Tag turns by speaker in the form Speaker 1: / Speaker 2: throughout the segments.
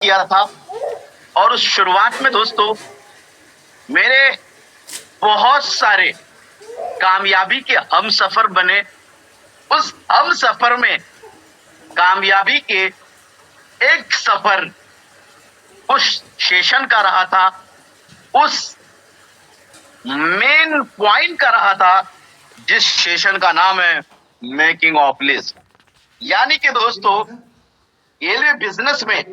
Speaker 1: किया था। और उस शुरुआत में दोस्तों मेरे बहुत सारे कामयाबी के हमसफर बने। उस हमसफर में कामयाबी के एक सफर उस सेशन का रहा था, उस मेन पॉइंट का रहा था, जिस सेशन का नाम है मेकिंग ऑफ लिस्ट। यानी कि दोस्तों रेलवे बिजनेस में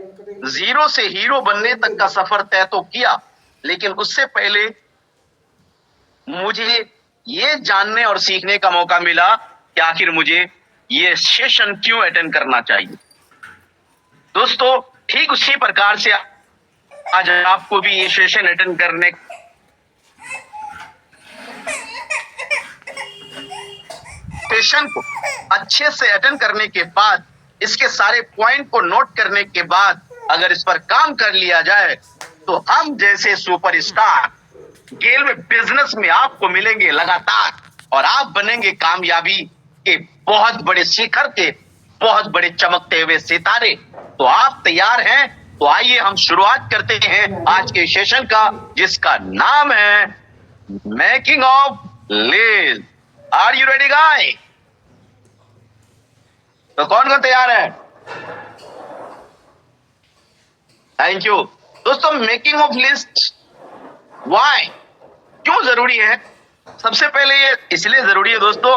Speaker 1: जीरो से हीरो बनने तक का सफर तय तो किया, लेकिन उससे पहले मुझे ये जानने और सीखने का मौका मिला कि आखिर मुझे ये सेशन क्यों अटेंड करना चाहिए। दोस्तों ठीक उसी प्रकार से आज आपको भी ये सेशन अटेंड करने सेशन को अच्छे से अटेंड करने के बाद, इसके सारे पॉइंट को नोट करने के बाद अगर इस पर काम कर लिया जाए तो हम जैसे सुपरस्टार रेलवे बिजनेस में आपको मिलेंगे लगातार, और आप बनेंगे कामयाबी के बहुत बड़े शिखर के बहुत बड़े चमकते हुए सितारे। तो आप तैयार हैं? तो आइए हम शुरुआत करते हैं आज के सेशन का, जिसका नाम है making of list. Are you ready guy? तो कौन कौन तैयार है? थैंक यू दोस्तों। मेकिंग ऑफ लिस्ट व्हाई, क्यों जरूरी है? सबसे पहले ये इसलिए जरूरी है दोस्तों,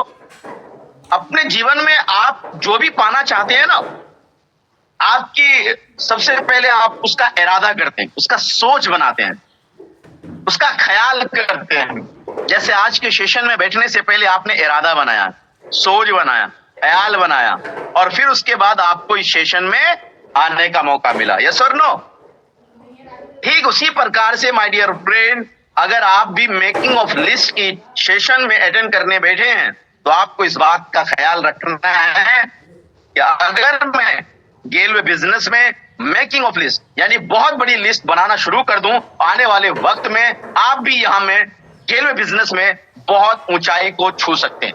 Speaker 1: अपने जीवन में आप जो भी पाना चाहते हैं ना, आपकी सबसे पहले आप उसका इरादा करते हैं, उसका सोच बनाते हैं, उसका ख्याल करते हैं। जैसे आज के सेशन में बैठने से पहले आपने इरादा बनाया, सोच बनाया, ख्याल बनाया, और फिर उसके बाद आपको इस सेशन में आने का मौका मिला। यस और नो? ठीक उसी प्रकार से माय डियर फ्रेंड, अगर आप भी मेकिंग ऑफ लिस्ट की सेशन में अटेंड करने बैठे हैं तो आपको इस बात का ख्याल रखना है कि अगर मैं रेलवे बिजनेस में मेकिंग ऑफ लिस्ट यानी बहुत बड़ी लिस्ट बनाना शुरू कर दूं, आने वाले वक्त में आप भी यहां में रेलवे बिजनेस में बहुत ऊंचाई को छू सकते हैं।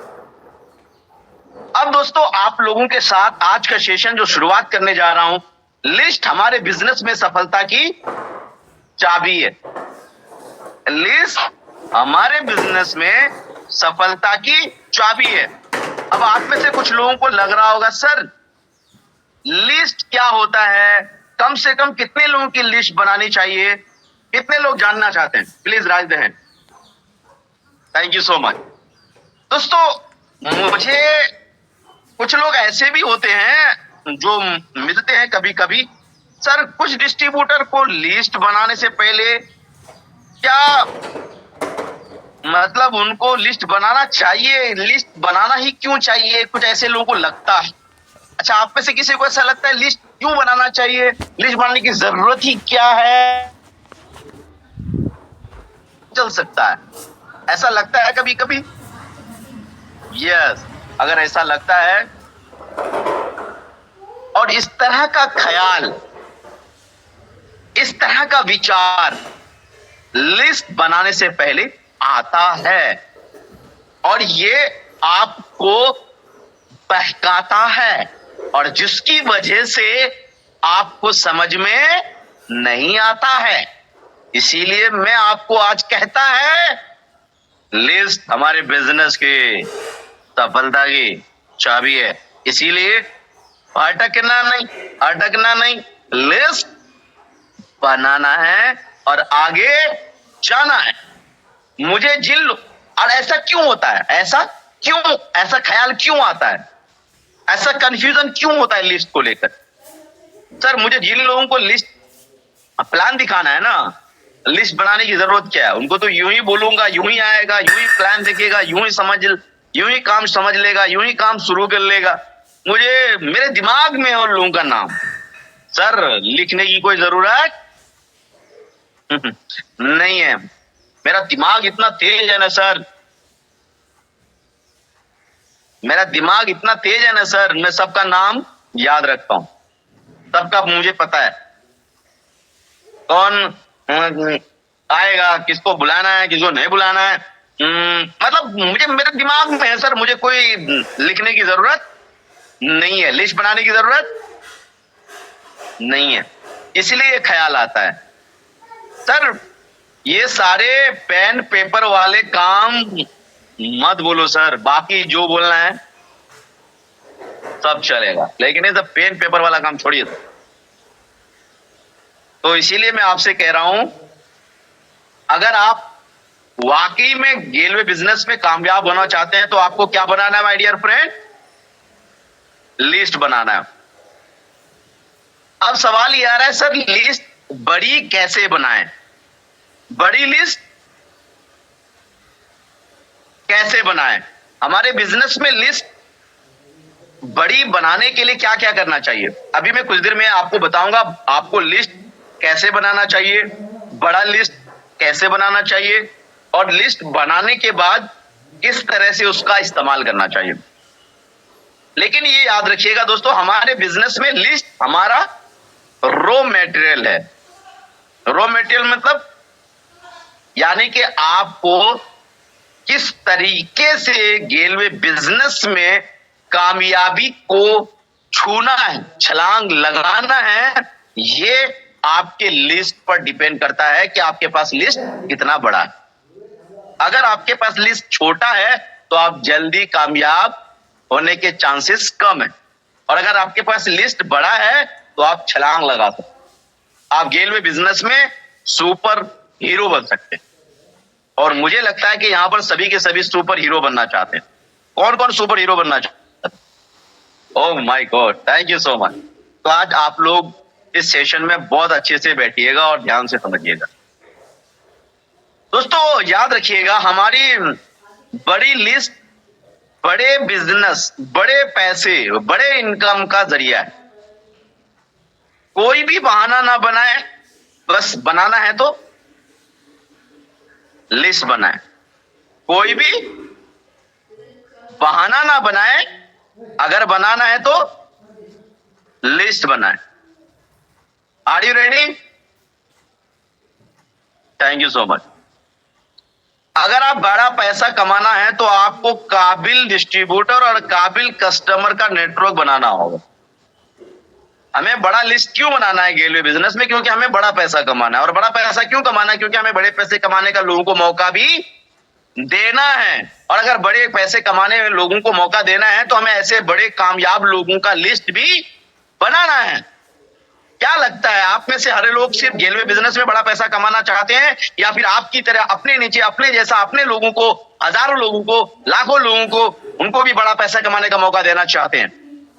Speaker 1: अब दोस्तों आप लोगों के साथ आज का सेशन जो शुरुआत करने जा रहा हूं, लिस्ट हमारे बिजनेस में सफलता की चाबी है। लिस्ट हमारे बिजनेस में सफलता की चाबी है। अब आप में से कुछ लोगों को लग रहा होगा, सर लिस्ट क्या होता है? कम से कम कितने लोगों की लिस्ट बनानी चाहिए? कितने लोग जानना चाहते हैं? Please rise the hand. Thank you so much. दोस्तों मुझे कुछ लोग ऐसे भी होते हैं जो मिलते हैं कभी कभी, सर कुछ डिस्ट्रीब्यूटर को लिस्ट बनाने से पहले क्या मतलब उनको लिस्ट बनाना चाहिए? लिस्ट बनाना ही क्यों चाहिए? कुछ ऐसे लोगों को लगता है। अच्छा, आप में से किसी को ऐसा लगता है लिस्ट क्यों बनाना चाहिए? लिस्ट बनाने की जरूरत ही क्या है? चल सकता है, ऐसा लगता है कभी कभी। यस, अगर ऐसा लगता है और इस तरह का ख्याल, इस तरह का विचार लिस्ट बनाने से पहले आता है और ये आपको बहकाता है, और जिसकी वजह से आपको समझ में नहीं आता है। इसीलिए मैं आपको आज कहता है, लिस्ट हमारे बिजनेस की सफलता की चाबी है। इसीलिए अटकना नहीं, लिस्ट बनाना है और आगे जाना है। मुझे जिन और ऐसा क्यों होता है? ऐसा ख्याल क्यों आता है? ऐसा कंफ्यूजन क्यों होता है लिस्ट को लेकर? सर मुझे जिन लोगों को लिस्ट प्लान दिखाना है ना, लिस्ट बनाने की जरूरत क्या है? उनको तो यूं ही बोलूंगा, यूं ही आएगा, यूं ही प्लान देखेगा, यूं ही काम समझ लेगा, यूं ही काम शुरू कर लेगा। मुझे मेरे दिमाग में है उन लोगों का नाम, सर लिखने की कोई जरूरत नहीं है। मेरा दिमाग इतना तेज है ना सर, मेरा दिमाग इतना तेज है ना सर, मैं सबका नाम याद रखता हूं, सबका मुझे पता है कौन आएगा, किसको बुलाना है, किसको नहीं बुलाना है। मतलब मुझे मेरे दिमाग में है सर, मुझे कोई लिखने की जरूरत नहीं है, लिस्ट बनाने की जरूरत नहीं है। इसलिए ये ख्याल आता है। सर ये सारे पेन पेपर वाले काम मत बोलो सर, बाकी जो बोलना है सब चलेगा, लेकिन ये सब पेन पेपर वाला काम छोड़िए। तो इसीलिए मैं आपसे कह रहा हूं, अगर आप वाकई में रेलवे बिजनेस में कामयाब होना चाहते हैं तो आपको क्या बनाना है माय डियर फ्रेंड? लिस्ट बनाना है। अब सवाल ये आ रहा है, सर लिस्ट बड़ी कैसे बनाएं? बड़ी लिस्ट कैसे बनाएं? हमारे बिजनेस में लिस्ट बड़ी बनाने के लिए क्या क्या करना चाहिए, अभी मैं कुछ देर में आपको बताऊंगा। आपको लिस्ट कैसे बनाना चाहिए, बड़ा लिस्ट कैसे बनाना चाहिए, और लिस्ट बनाने के बाद किस तरह से उसका इस्तेमाल करना चाहिए। लेकिन ये याद रखिएगा दोस्तों, हमारे बिजनेस में लिस्ट हमारा रॉ मटेरियल है। रॉ मटेरियल मतलब यानी कि आपको किस तरीके से रेलवे बिजनेस में कामयाबी को छूना है, छलांग लगाना है, ये आपके लिस्ट पर डिपेंड करता है कि आपके पास लिस्ट कितना बड़ा है। अगर आपके पास लिस्ट छोटा है तो आप जल्दी कामयाब होने के चांसेस कम है, और अगर आपके पास लिस्ट बड़ा है तो आप छलांग लगा सकते, आप रेलवे बिजनेस में सुपर हीरो बन सकते हैं। और मुझे लगता है कि यहां पर सभी के सभी सुपर हीरो बनना चाहते हैं। कौन कौन सुपर हीरो बनना चाहते हैं? Oh my God, thank you so much. तो आज आप लोग इस सेशन में बहुत अच्छे से बैठिएगा और ध्यान से समझिएगा। दोस्तों याद रखिएगा, हमारी बड़ी लिस्ट बड़े बिजनेस, बड़े पैसे, बड़े इनकम का जरिया है। कोई भी बहाना ना बनाए, बस बनाना है तो लिस्ट बनाए। कोई भी बहाना ना बनाए, अगर बनाना है तो लिस्ट बनाए। Are you ready? Thank you so much. अगर आप बड़ा पैसा कमाना है तो आपको काबिल डिस्ट्रीब्यूटर और काबिल कस्टमर का नेटवर्क बनाना होगा। हमें बड़ा लिस्ट क्यों बनाना है रेलवे बिजनेस में? क्योंकि हमें बड़ा पैसा कमाना है। और बड़ा पैसा क्यों कमाना है? क्योंकि हमें बड़े पैसे कमाने का लोगों को मौका भी देना है। और अगर बड़े पैसे कमाने में लोगों को मौका देना है तो हमें ऐसे बड़े कामयाब लोगों का लिस्ट भी बनाना है। क्या लगता है, आप में से हर लोग सिर्फ रेलवे बिजनेस में बड़ा पैसा कमाना चाहते हैं, या फिर आपकी तरह अपने नीचे अपने जैसा अपने लोगों को, हजारों लोगों को, लाखों लोगों को, उनको भी बड़ा पैसा कमाने का मौका देना चाहते हैं?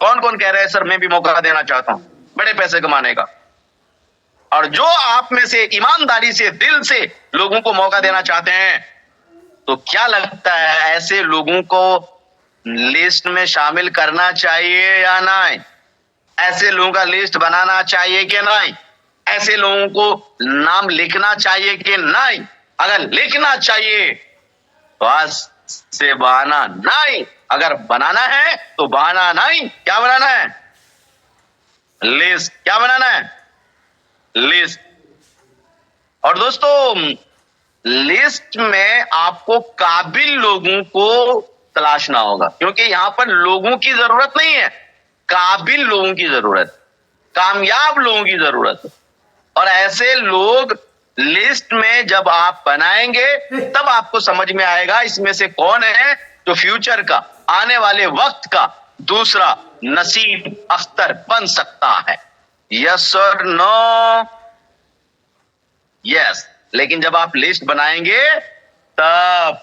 Speaker 1: कौन कौन कह रहे हैं सर मैं भी मौका देना चाहता हूं बड़े पैसे कमाने का? और जो आप में से ईमानदारी से, दिल से लोगों को मौका देना चाहते हैं, तो क्या लगता है ऐसे लोगों को लिस्ट में शामिल करना चाहिए या नहीं? ऐसे लोगों का लिस्ट बनाना चाहिए कि नहीं? ऐसे लोगों को नाम लिखना चाहिए कि नहीं? अगर लिखना चाहिए तो आज से बहाना नहीं, अगर बनाना है तो बहाना नहीं। क्या बनाना है? लिस्ट। क्या बनाना है? लिस्ट। और दोस्तों लिस्ट में आपको काबिल लोगों को तलाशना होगा, क्योंकि यहां पर लोगों की जरूरत नहीं है, काबिल लोगों की जरूरत, कामयाब लोगों की जरूरत। और ऐसे लोग लिस्ट में जब आप बनाएंगे तब आपको समझ में आएगा इसमें से कौन है जो फ्यूचर का, आने वाले वक्त का दूसरा नसीब अख्तर बन सकता है। यस और नो? यस। लेकिन जब आप लिस्ट बनाएंगे तब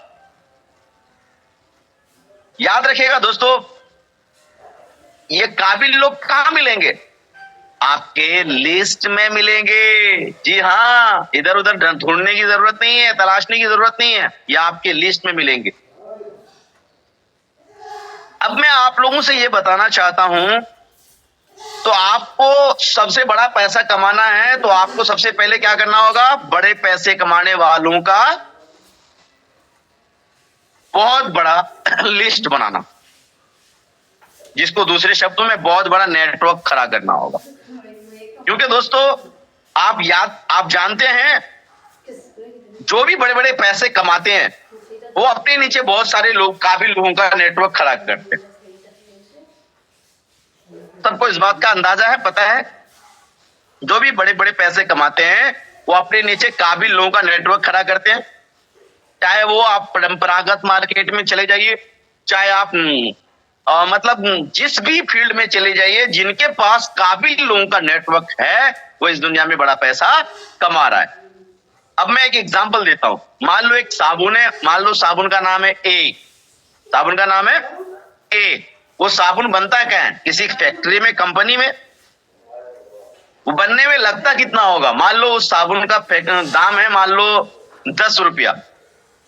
Speaker 1: याद रखिएगा दोस्तों, ये काबिल लोग कहां मिलेंगे? आपके लिस्ट में मिलेंगे। जी हां, इधर उधर ढूंढने की जरूरत नहीं है, तलाशने की जरूरत नहीं है, ये आपके लिस्ट में मिलेंगे। अब मैं आप लोगों से ये बताना चाहता हूं, तो आपको सबसे बड़ा पैसा कमाना है तो आपको सबसे पहले क्या करना होगा? बड़े पैसे कमाने वालों का बहुत बड़ा लिस्ट बनाना, जिसको दूसरे शब्दों में बहुत बड़ा नेटवर्क खड़ा करना होगा। क्योंकि दोस्तों आप जानते हैं, जो भी बड़े बड़े पैसे कमाते हैं वो अपने नीचे बहुत सारे लोग, काबिल लोगों का नेटवर्क खड़ा करते हैं। सबको इस बात का अंदाजा है, पता है जो भी बड़े बड़े पैसे कमाते हैं वो अपने नीचे काबिल लोगों का नेटवर्क खड़ा करते हैं। चाहे वो आप परंपरागत मार्केट में चले जाइए, चाहे आप मतलब जिस भी फील्ड में चले जाइए, जिनके पास काबिल लोगों का नेटवर्क है वो इस दुनिया में बड़ा पैसा कमा रहा है। अब मैं एक एग्जांपल देता हूं। मान लो एक साबुन है, मान लो साबुन का नाम है ए, साबुन का नाम है ए। वो साबुन बनता क्या है? किसी फैक्ट्री में, कंपनी में। वो बनने में लगता कितना होगा? मान लो उस साबुन का दाम है मान लो 10 रुपया,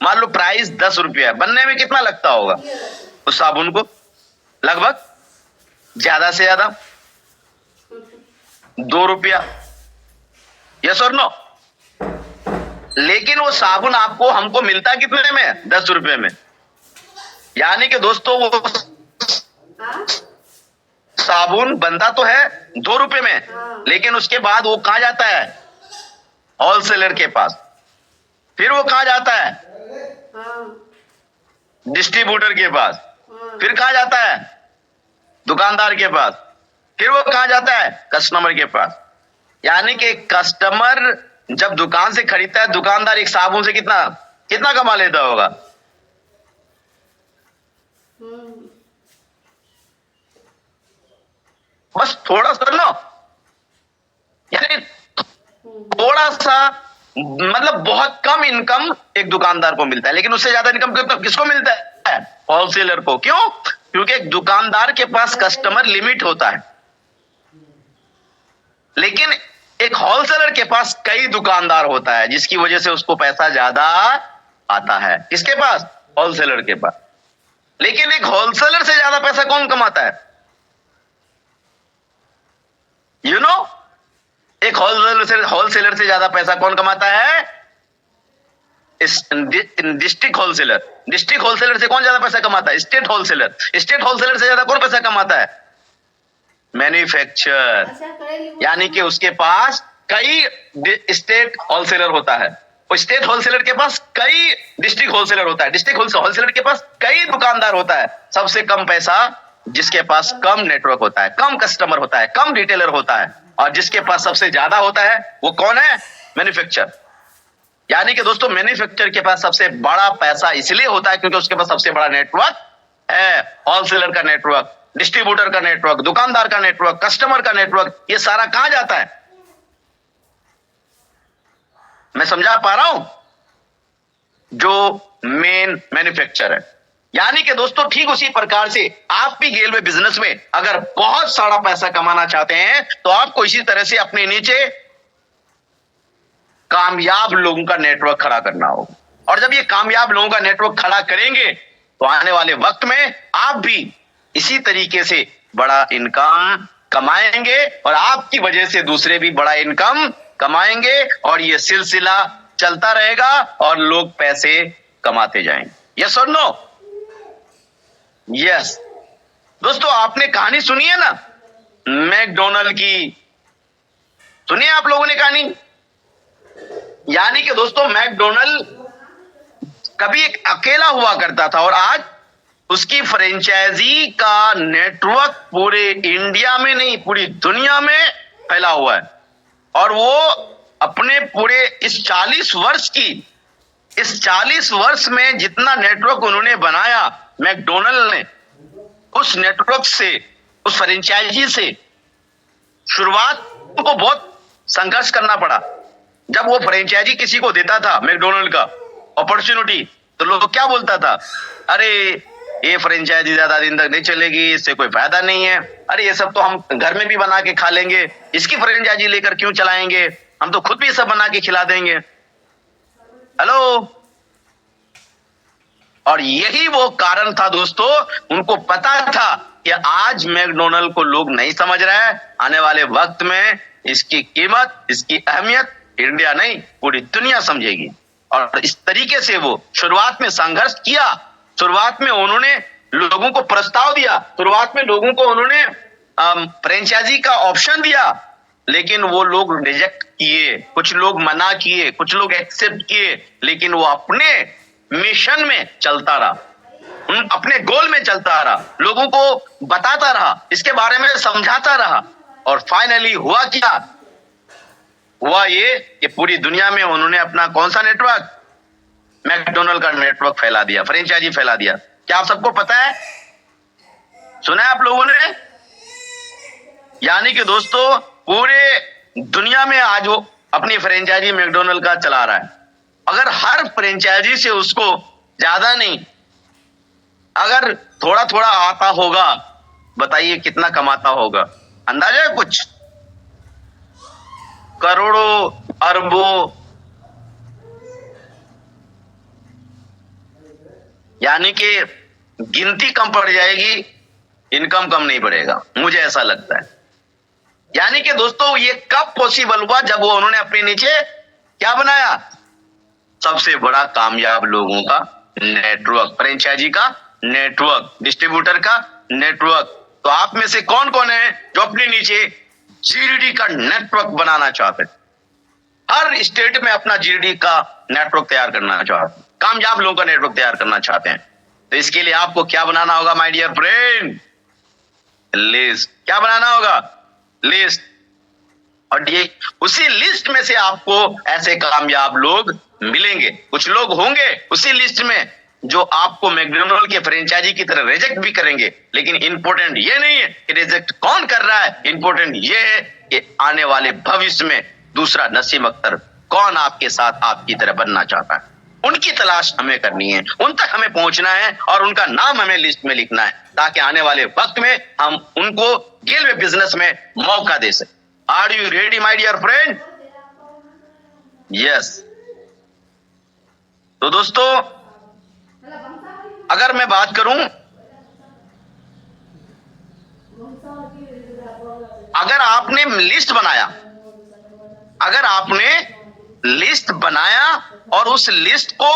Speaker 1: मान लो प्राइस 10 रुपया है। बनने में कितना लगता होगा उस साबुन को? लगभग ज्यादा से ज्यादा 2 रुपया। यस और नो? लेकिन वो साबुन आपको हमको मिलता कितने में? 10 रुपए में। यानी कि दोस्तों वो साबुन बनता तो है 2 रुपए में, लेकिन उसके बाद वो कहां जाता है? होलसेलर के पास। फिर वो कहां जाता है? डिस्ट्रीब्यूटर के पास। फिर कहां जाता है? दुकानदार के पास। फिर वो कहां जाता है? कस्टमर के पास। यानी कि कस्टमर जब दुकान से खरीदता है, दुकानदार एक साबुन से कितना कितना कमा लेता होगा? बस थोड़ा सा लो, यानी थोड़ा सा, मतलब बहुत कम इनकम एक दुकानदार को मिलता है, लेकिन उससे ज्यादा इनकम किसको मिलता है? होलसेलर को। क्यों? क्योंकि एक दुकानदार के पास कस्टमर लिमिट होता है, लेकिन एक होलसेलर के पास कई दुकानदार होता है, जिसकी वजह से उसको पैसा ज्यादा आता है। किसके पास? होलसेलर के पास। लेकिन एक होलसेलर से ज्यादा पैसा कौन कमाता है? यू नो, एक होलसेलर से ज्यादा पैसा कौन कमाता है? District wholesaler. डिस्ट्रिक्ट होलसेलर से कौन ज्यादा पैसा कमाता है? State wholesaler. स्टेट होलसेलर से ज्यादा कौन पैसा कमाता है? मैन्युफैक्चर। यानी कि उसके पास कई स्टेट होलसेलर होता है, और स्टेट होलसेलर के पास कई डिस्ट्रिक्ट होलसेलर होता है, डिस्ट्रिक्ट होलसेलर के पास कई दुकानदार होता है। सबसे कम पैसा जिसके पास कम नेटवर्क होता है, कम कस्टमर होता है, कम रिटेलर होता है, और जिसके पास सबसे ज्यादा होता है वो कौन है? मैन्युफैक्चर। यानी कि दोस्तों मैन्युफैक्चर के पास सबसे बड़ा पैसा इसलिए होता है क्योंकि उसके पास सबसे बड़ा नेटवर्क है। होलसेलर का नेटवर्क, डिस्ट्रीब्यूटर का नेटवर्क, दुकानदार का नेटवर्क, कस्टमर का नेटवर्क, ये सारा कहां जाता है? मैं समझा पा रहा हूं? जो मेन मैन्युफैक्चर है। यानी कि दोस्तों ठीक उसी प्रकार से आप भी रेलवे बिजनेस में अगर बहुत सारा पैसा कमाना चाहते हैं तो आपको इसी तरह से अपने नीचे कामयाब लोगों का नेटवर्क खड़ा करना होगा। और जब ये कामयाब लोगों का नेटवर्क खड़ा करेंगे तो आने वाले वक्त में आप भी इसी तरीके से बड़ा इनकम कमाएंगे, और आपकी वजह से दूसरे भी बड़ा इनकम कमाएंगे, और ये सिलसिला चलता रहेगा और लोग पैसे कमाते जाएंगे। यस और नो? यस। दोस्तों आपने कहानी सुनी है ना मैकडोनल्ड की? सुनिए आप लोगों ने कहानी। यानी कि दोस्तों मैकडोनल्ड कभी एक अकेला हुआ करता था, और आज उसकी फ्रेंचाइजी का नेटवर्क पूरे इंडिया में नहीं पूरी दुनिया में फैला हुआ है। और वो अपने पूरे इस 40 वर्ष में जितना नेटवर्क उन्होंने बनाया मैकडोनल्ड ने, उस नेटवर्क से, उस फ्रेंचाइजी से शुरुआत को बहुत संघर्ष करना पड़ा। जब वो फ्रेंचाइजी किसी को देता था मैकडोनल्ड का अपॉर्चुनिटी, तो लोग क्या बोलता था? अरे ये फ्रेंचाइजी ज्यादा दिन तक नहीं चलेगी, इससे कोई फायदा नहीं है। अरे ये सब तो हम घर में भी बना के खा लेंगे, इसकी फ्रेंचाइजी लेकर क्यों चलाएंगे, हम तो खुद भी सब बना के खिला देंगे। हेलो। और यही वो कारण था दोस्तों, उनको पता था कि आज मैकडोनल्ड को लोग नहीं समझ रहे हैं, आने वाले वक्त में इसकी कीमत, इसकी अहमियत इंडिया नहीं पूरी दुनिया समझेगी। और इस तरीके से वो शुरुआत में संघर्ष किया, शुरुआत में उन्होंने लोगों को प्रस्ताव दिया, शुरुआत में लोगों को उन्होंने फ्रेंचाइजी का ऑप्शन दिया, लेकिन वो लोग रिजेक्ट किए, कुछ लोग मना किए, कुछ लोग एक्सेप्ट किए, लेकिन वो अपने मिशन में चलता रहा, अपने गोल में चलता रहा, लोगों को बताता रहा, इसके बारे में समझाता रहा। और फाइनली हुआ क्या? हुआ ये कि पूरी दुनिया में उन्होंने अपना कौन सा नेटवर्क, मैकडोनल्ड का नेटवर्क फैला दिया, फ्रेंचाइजी फैला दिया। क्या आप सबको पता है? सुना है आप लोगों ने? यानी कि दोस्तों पूरे दुनिया में आज वो अपनी फ्रेंचाइजी मैकडोनल्ड का चला रहा है। अगर हर फ्रेंचाइजी से उसको ज्यादा नहीं, अगर थोड़ा थोड़ा आता होगा, बताइए कितना कमाता होगा? अंदाजा है कुछ? करोड़ों, अरबों। यानी कि गिनती कम पड़ जाएगी, इनकम कम नहीं बढ़ेगा, मुझे ऐसा लगता है। यानी कि दोस्तों ये कब पॉसिबल हुआ? जब वो उन्होंने अपने नीचे क्या बनाया? सबसे बड़ा कामयाब लोगों का नेटवर्क, फ्रेंचाइजी का नेटवर्क, डिस्ट्रीब्यूटर का नेटवर्क। तो आप में से कौन कौन है जो अपने नीचे जीडीडी का नेटवर्क बनाना चाहते हैं? हर स्टेट में अपना जीडीडी का नेटवर्क तैयार करना चाहते हैं, कामयाब लोगों का नेटवर्क तैयार करना चाहते हैं। तो इसके लिए आपको क्या बनाना होगा माय डियर फ्रेंड? लिस्ट। क्या बनाना होगा? लिस्ट। और ये उसी लिस्ट में से आपको ऐसे कामयाब लोग मिलेंगे। कुछ लोग होंगे उसी लिस्ट में जो आपको मैकडोनल्ड के फ्रेंचाइजी की तरह रिजेक्ट भी करेंगे, लेकिन इंपॉर्टेंट ये नहीं है कि रिजेक्ट कौन कर रहा है, इंपॉर्टेंट ये है कि आने वाले भविष्य में दूसरा नसीम अख्तर कौन आपके साथ आपकी तरह बनना चाहता है। उनकी तलाश हमें करनी है, उन तक हमें पहुंचना है और उनका नाम हमें लिस्ट में लिखना है, ताकि आने वाले वक्त में हम उनको गेलवे बिजनेस में मौका दे सके। Are you ready my dear friend? Yes. तो दोस्तों अगर मैं बात करूं, अगर आपने लिस्ट बनाया, अगर आपने लिस्ट बनाया और उस लिस्ट को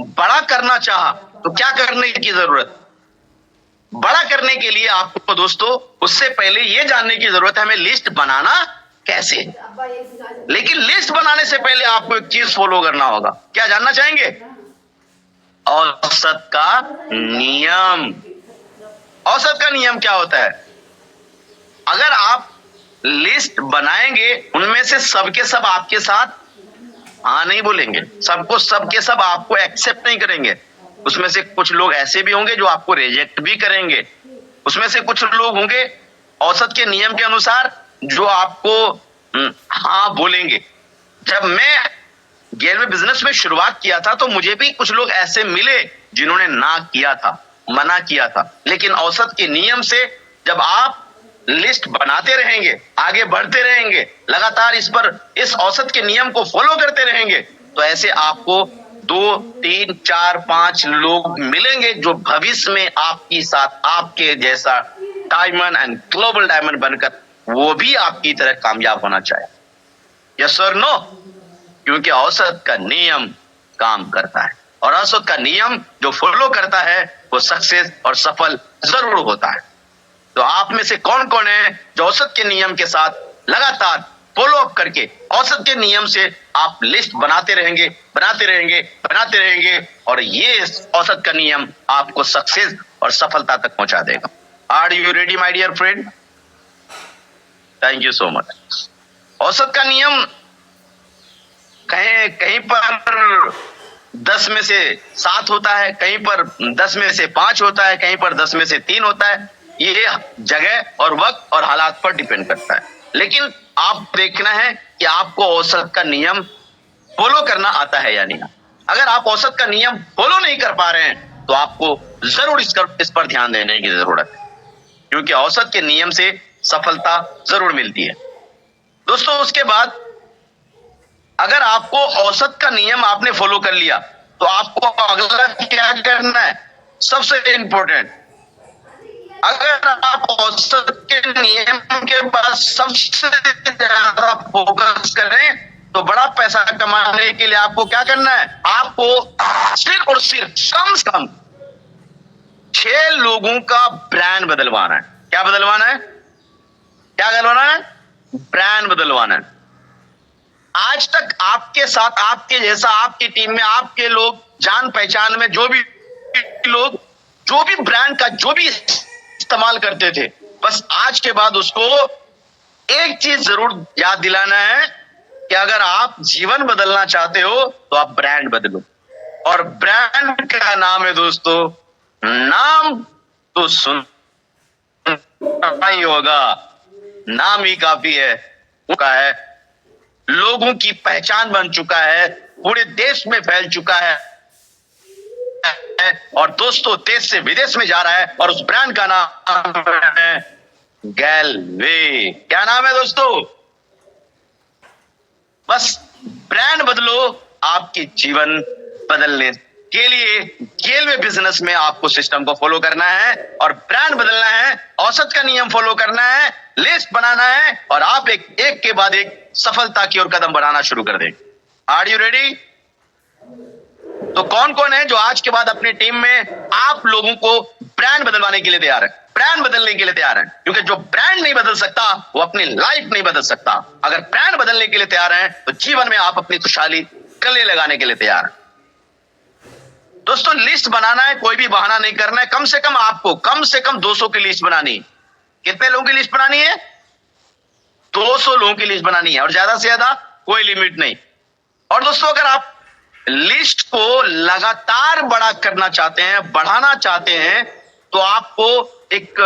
Speaker 1: बड़ा करना चाहा, तो क्या करने की जरूरत? बड़ा करने के लिए आपको दोस्तों उससे पहले यह जानने की जरूरत है हमें लिस्ट बनाना कैसे। लेकिन लिस्ट बनाने से पहले आपको एक चीज फॉलो करना होगा। क्या जानना चाहेंगे? औसत का नियम। औसत का नियम क्या होता है? अगर आप लिस्ट बनाएंगे, उनमें से सबके सब आपके साथ हाँ नहीं बोलेंगे, सबको सबके सब आपको एक्सेप्ट नहीं करेंगे। उसमें से कुछ लोग ऐसे भी होंगे जो आपको रिजेक्ट भी करेंगे। उसमें से कुछ लोग होंगे औसत के नियम के अनुसार जो आपको हाँ बोलेंगे। जब मैं गेलवे बिजनेस में शुरुआत किया था तो मुझे भी कुछ लोग ऐसे मिले जिन्होंने ना किया था, मना किया था। लेकिन औसत के नियम से जब आप लिस्ट बनाते रहेंगे, आगे बढ़ते रहेंगे, लगातार इस औसत के नियम को फॉलो करते रहेंगे, तो ऐसे आपको 2, 3, 4, 5 लोग मिलेंगे जो भविष्य में आपके साथ आपके जैसा डायमंड एंड ग्लोबल डायमंड बनकर वो भी आपकी तरह कामयाब होना चाहे। यस और नो? क्योंकि औसत का नियम काम करता है और औसत का नियम जो फॉलो करता है वो सक्सेस और सफल जरूर होता है। तो आप में से कौन कौन है जो औसत के नियम के साथ लगातार फॉलो अप करके औसत के नियम से आप लिस्ट बनाते रहेंगे, बनाते रहेंगे, बनाते रहेंगे और ये औसत का नियम आपको सक्सेस और सफलता तक पहुंचा देगा। Are you ready my dear friend? Thank you so much. औसत का नियम कहीं पर 10 में से 7 होता है, कहीं पर 10 में से 5 होता है, कहीं पर 10 में से 3 होता है। ये जगह और वक्त और हालात पर डिपेंड करता है। लेकिन आप देखना है कि आपको औसत का नियम फॉलो करना आता है या नहीं। अगर आप औसत का नियम फॉलो नहीं कर पा रहे हैं तो आपको जरूर इस पर ध्यान देने की जरूरत है, क्योंकि औसत के नियम से सफलता जरूर मिलती है। दोस्तों उसके बाद अगर आपको औसत का नियम आपने फॉलो कर लिया तो आपको अगला क्या करना है? सबसे इंपॉर्टेंट, अगर आप औसत के नियम के पास सबसे ज्यादा फोकस करें तो बड़ा पैसा कमाने के लिए आपको क्या करना है? आपको सिर्फ और सिर्फ कम से कम 6 लोगों का ब्रांड बदलवाना है। क्या बदलवाना है? क्या बदलवाना है? ब्रांड बदलवाना है। आज तक आपके साथ आपके जैसा आपकी टीम में आपके लोग जान पहचान में जो भी लोग जो भी ब्रांड का जो भी इस्तेमाल करते थे, बस आज के बाद उसको एक चीज जरूर याद दिलाना है कि अगर आप जीवन बदलना चाहते हो तो आप ब्रांड बदलो, और ब्रांड का नाम है दोस्तों, नाम तो सुना ही होगा, नाम ही काफी है, का है, लोगों की पहचान बन चुका है, पूरे देश में फैल चुका है, और दोस्तों देश से विदेश में जा रहा है, और उस ब्रांड का नाम है गैलवे। क्या नाम है दोस्तों? बस ब्रांड बदलो, आपके जीवन बदलने के लिए गैलवे बिजनेस में आपको सिस्टम को फॉलो करना है, और ब्रांड बदलना है, औसत का नियम फॉलो करना है, लिस्ट बनाना है, और आप एक के बाद एक सफलता की ओर कदम बढ़ाना शुरू कर देंगे। Are you ready? तो कौन कौन है जो आज के बाद अपनी टीम में आप लोगों को ब्रांड बदलवाने के लिए तैयार है, ब्रांड बदलने के लिए तैयार है? क्योंकि जो ब्रांड नहीं बदल सकता वो अपनी लाइफ नहीं बदल सकता। अगर ब्रांड बदलने के लिए तैयार है तो जीवन में आप अपनी खुशहाली गले लगाने के लिए तैयार है। दोस्तों लिस्ट बनाना है, कोई भी बहाना नहीं करना है, कम से कम आपको कम से कम 200 की लिस्ट बनानी है। कितने लोगों की लिस्ट बनानी है? 200 लोगों की लिस्ट बनानी है, और ज्यादा से ज्यादा कोई लिमिट नहीं। और दोस्तों अगर आप लिस्ट को लगातार बड़ा करना चाहते हैं, बढ़ाना चाहते हैं, तो आपको एक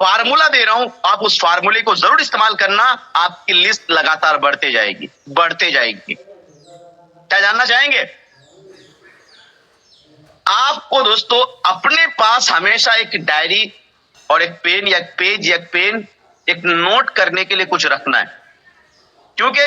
Speaker 1: फार्मूला दे रहा हूं, आप उस फार्मूले को जरूर इस्तेमाल करना। आपकी लिस्ट लगातार बढ़ते जाएगी, बढ़ते जाएगी। क्या जानना चाहेंगे? आपको दोस्तों अपने पास हमेशा एक डायरी और एक पेन या एक पेज या एक पेन, एक नोट करने के लिए कुछ रखना है। क्योंकि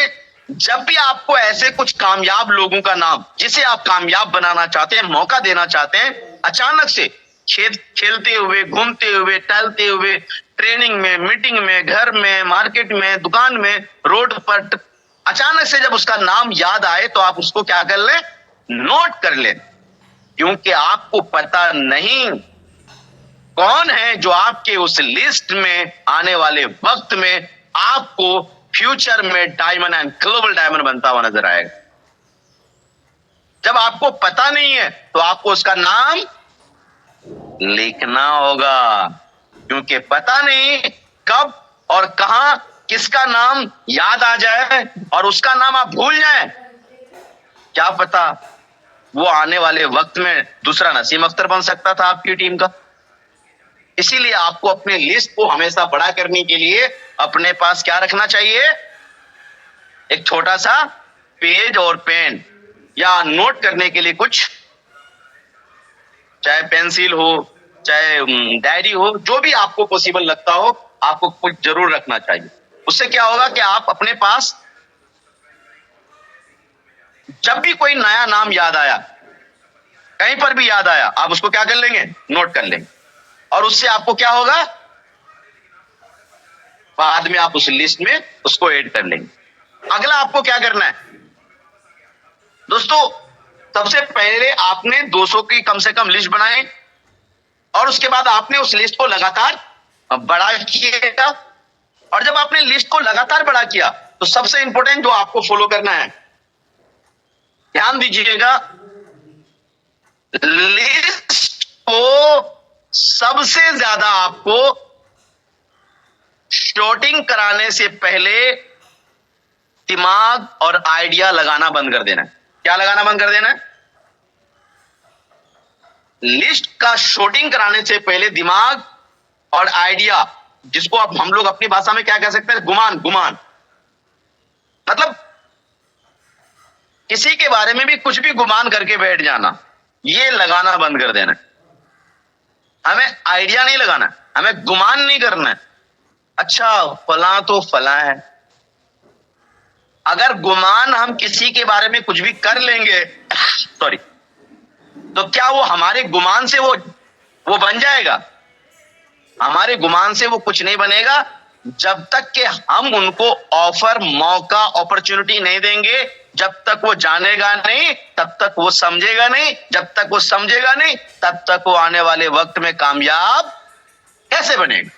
Speaker 1: जब भी आपको ऐसे कुछ कामयाब लोगों का नाम, जिसे आप कामयाब बनाना चाहते हैं, मौका देना चाहते हैं, अचानक से खेलते हुए, घूमते हुए, टहलते हुए, ट्रेनिंग में, मीटिंग में, घर में, मार्केट में, दुकान में, रोड पर, अचानक से जब उसका नाम याद आए तो आप उसको क्या कर लें? नोट कर लें। क्योंकि आपको पता नहीं कौन है जो आपके उस लिस्ट में आने वाले वक्त में आपको फ्यूचर में डायमंड एंड ग्लोबल डायमंड बनता हुआ नजर आएगा। जब आपको पता नहीं है तो आपको उसका नाम लिखना होगा, क्योंकि पता नहीं कब और कहां किसका नाम याद आ जाए और उसका नाम आप भूल जाएं। क्या पता वो आने वाले वक्त में दूसरा नसीम अख्तर बन सकता था आपकी टीम का। इसीलिए आपको अपने लिस्ट को हमेशा बड़ा करने के लिए अपने पास क्या रखना चाहिए? एक छोटा सा पेज और पेन, या नोट करने के लिए कुछ, चाहे पेंसिल हो, चाहे डायरी हो, जो भी आपको पॉसिबल लगता हो, आपको कुछ जरूर रखना चाहिए। उससे क्या होगा कि आप अपने पास जब भी कोई नया नाम याद आया, कहीं पर भी याद आया, आप उसको क्या कर लेंगे? नोट कर लेंगे। और उससे आपको क्या होगा? बाद में आप उस लिस्ट में उसको ऐड कर लेंगे। अगला आपको क्या करना है दोस्तों? सबसे पहले आपने 200 की कम से कम लिस्ट बनाई, और उसके बाद आपने उस लिस्ट को लगातार बड़ा किया। और जब आपने लिस्ट को लगातार बड़ा किया तो सबसे इंपॉर्टेंट जो आपको फॉलो करना है, ध्यान दीजिएगा, लिस्ट को सबसे ज्यादा आपको शॉर्टिंग कराने से पहले दिमाग और आइडिया लगाना बंद कर देना है। क्या लगाना बंद कर देना है? लिस्ट का शॉर्टिंग कराने से पहले दिमाग और आइडिया, जिसको अब हम लोग अपनी भाषा में क्या कह सकते हैं? गुमान। गुमान मतलब किसी के बारे में भी कुछ भी गुमान करके बैठ जाना, ये लगाना बंद कर देना। हमें आइडिया नहीं लगाना, हमें गुमान नहीं करना है। अच्छा फला तो फला है। अगर गुमान हम किसी के बारे में कुछ भी कर लेंगे सॉरी, तो क्या वो हमारे गुमान से वो बन जाएगा? हमारे गुमान से वो कुछ नहीं बनेगा जब तक कि हम उनको ऑफर, मौका, अपॉर्चुनिटी नहीं देंगे। जब तक वो जानेगा नहीं तब तक वो समझेगा नहीं, जब तक वो समझेगा नहीं तब तक वो आने वाले वक्त में कामयाब कैसे बनेगा?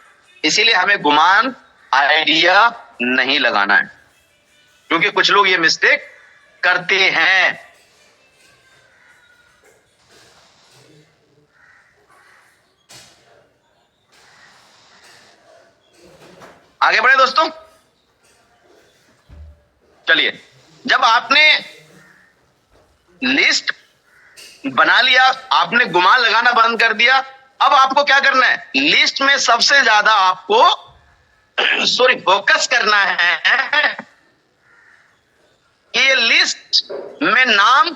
Speaker 1: इसीलिए हमें गुमान, आइडिया नहीं लगाना है, क्योंकि कुछ लोग ये मिस्टेक करते हैं। आगे बढ़े दोस्तों। चलिए, जब आपने लिस्ट बना लिया, आपने गुमान लगाना बंद कर दिया, अब आपको क्या करना है, लिस्ट में सबसे ज्यादा आपको फोकस करना है कि ये लिस्ट में नाम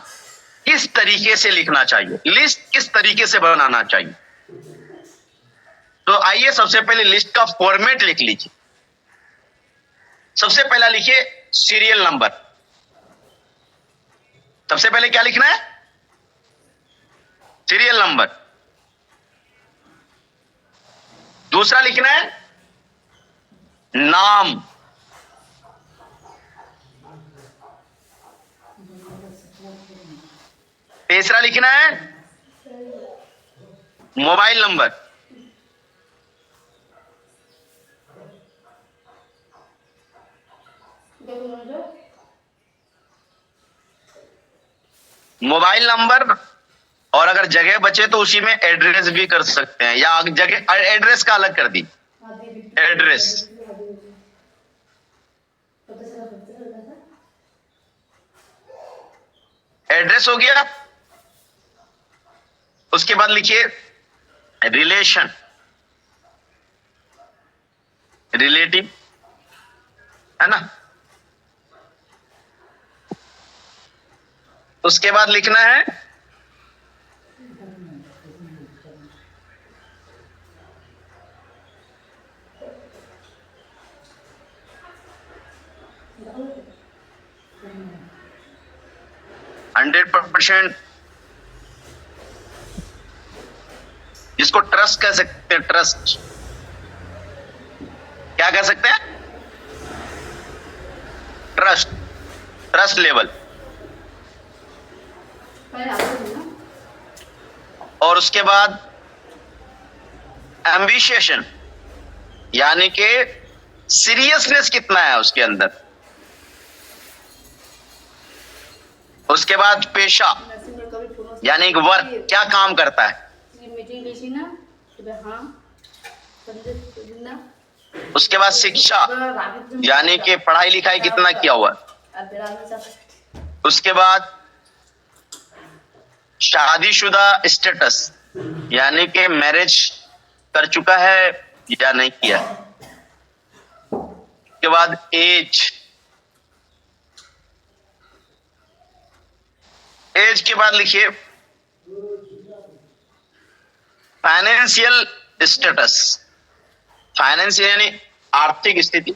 Speaker 1: किस तरीके से लिखना चाहिए, लिस्ट किस तरीके से बनाना चाहिए। तो आइए सबसे पहले लिस्ट का फॉर्मेट लिख लीजिए। सबसे पहला लिखिए सीरियल नंबर। सबसे पहले क्या लिखना है, सीरियल नंबर। दूसरा लिखना है नाम। तीसरा लिखना है मोबाइल नंबर। मोबाइल नंबर, और अगर जगह बचे तो उसी में एड्रेस भी कर सकते हैं, या जगह एड्रेस का अलग कर दी, एड्रेस। एड्रेस हो गया। उसके बाद लिखिए रिलेशन, रिलेटिव, है ना। उसके बाद लिखना है हंड्रेड %, जिसको ट्रस्ट कह सकते हैं, ट्रस्ट। क्या कह सकते हैं, ट्रस्ट, ट्रस्ट लेवल। और उसके बाद एम्बिशन, यानी कि सीरियसनेस कितना है उसके अंदर। उसके बाद पेशा, यानी कि वर्क, क्या काम करता है। उसके बाद शिक्षा, यानी कि पढ़ाई लिखाई कितना किया हुआ है। उसके बाद शादीशुदा स्टेटस, यानी कि मैरिज कर चुका है या नहीं किया। उसके बाद एज, एज के बाद लिखिए फाइनेंशियल स्टेटस, फाइनेंशियल यानी आर्थिक स्थिति।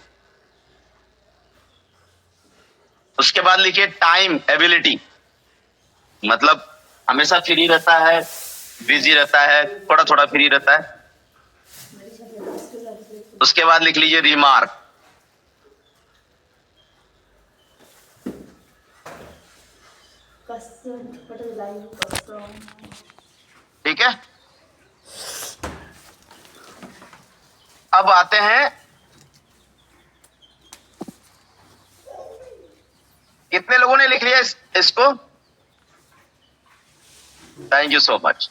Speaker 1: उसके बाद लिखिए टाइम एबिलिटी, मतलब हमेशा फ्री रहता है, बिजी रहता है, थोड़ा थोड़ा फ्री रहता है। उसके बाद लिख लीजिए रिमार्क, ठीक है। अब आते हैं, कितने लोगों ने लिख लिया इसको। Thank you so much.